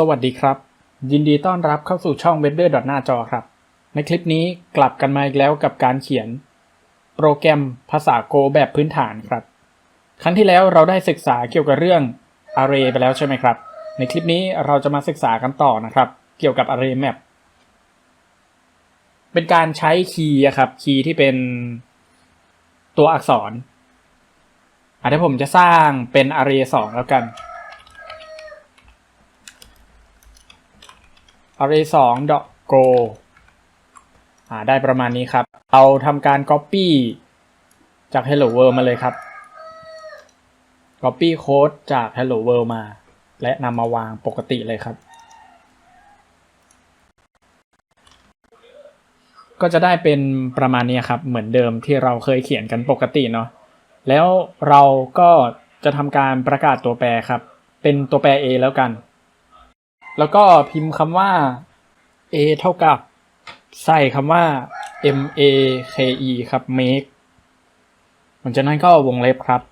สวัสดีครับยินดีต้อนรับเข้าสู่ช่อง Weather หน้าจอครับในคลิปนี้กลับกันมาอีกแล้วกับการเขียนโปรแกรมภาษา Go แบบพื้นฐานครับครั้งที่แล้วเราได้ศึกษาเกี่ยวกับเรื่อง Array ไปแล้วใช่ไหมครับในคลิปนี้เราจะมาศึกษากันต่อนะครับเกี่ยวกับ Array Map เป็นการใช้คีย์ครับคีย์ที่เป็นตัวอักษรเดี๋ยวผมจะสร้างเป็น Array 2แล้วกันarray 2 go ได้ประมาณนี้ครับเราทำการ copy จาก hello world มาเลยครับ copy code จาก hello world มาและนำมาวางปกติเลยครับก็จะได้เป็นประมาณนี้ครับเหมือนเดิมที่เราเคยเขียนกันปกติเนาะแล้วเราก็จะทำการประกาศตัวแปรครับเป็นตัวแปร a แล้วกันแล้วก็พิมพ์คำว่า a เท่ากับใส่คำว่า make ครับ make หลังจากนั้นก็วงเล็บครับ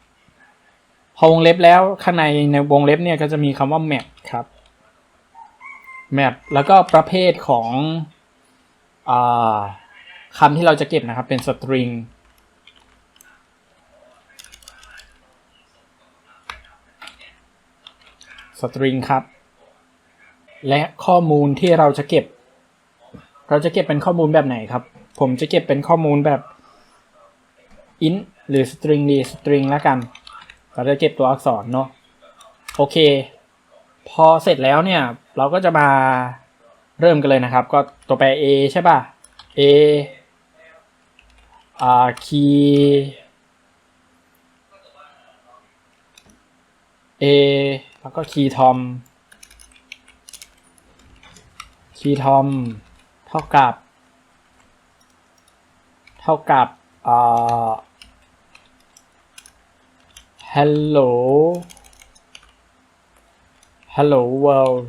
พอวงเล็บแล้วข้างในวงเล็บเนี่ยก็จะมีคำว่า map ครับ map แล้วก็ประเภทของคำที่เราจะเก็บนะครับเป็น stringครับและข้อมูลที่เราจะเก็บเป็นข้อมูลแบบไหนครับผมจะเก็บเป็นข้อมูลแบบ int หรือ string ดี string แล้วกันเราจะเก็บตัวอักษรเนาะโอเคพอเสร็จแล้วเนี่ยเราก็จะมาเริ่มกันเลยนะครับก็ตัวแปร a ใช่ป่ะ a key a แล้วก็ key tom เท่ากับhello world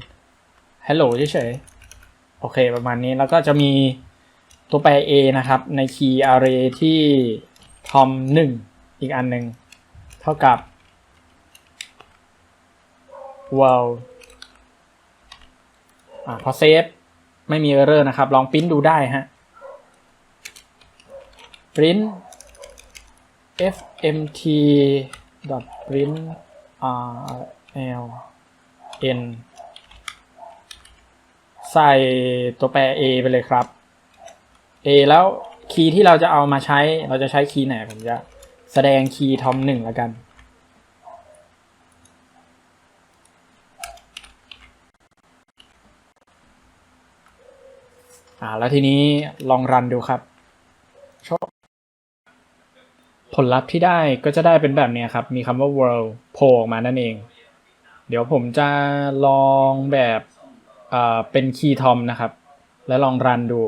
hello เฉยๆโอเคประมาณนี้แล้วก็จะมีตัวแปร a นะครับใน key array ที่ tom 1อีกอันหนึ่งเท่ากับ worldพอเซฟไม่มี error นะครับลองพิมพ์ดูได้ฮะprint fmt print rln ใส่ตัวแปร a ไปเลยครับ a แล้วคีย์ที่เราจะเอามาใช้เราจะใช้คีย์ไหนผมจะแสดงคีย์ tom 1แล้วกันแล้วทีนี้ลองรันดูครับผลลัพธ์ที่ได้ก็จะได้เป็นแบบนี้ครับมีคำว่า world โผล่ออกมานั่นเองเดี๋ยวผมจะลองแบบเป็น key tom นะครับแล้วลองรันดู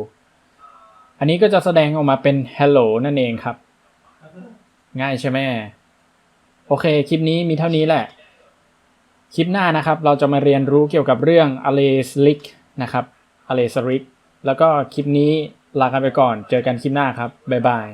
อันนี้ก็จะแสดงออกมาเป็น hello นั่นเองครับง่ายใช่ไหมโอเคคลิปนี้มีเท่านี้แหละคลิปหน้านะครับเราจะมาเรียนรู้เกี่ยวกับเรื่อง array slick นะครับ array slick แล้วก็คลิปนี้ลากันไปก่อนเจอกันคลิปหน้าครับบ๊ายบาย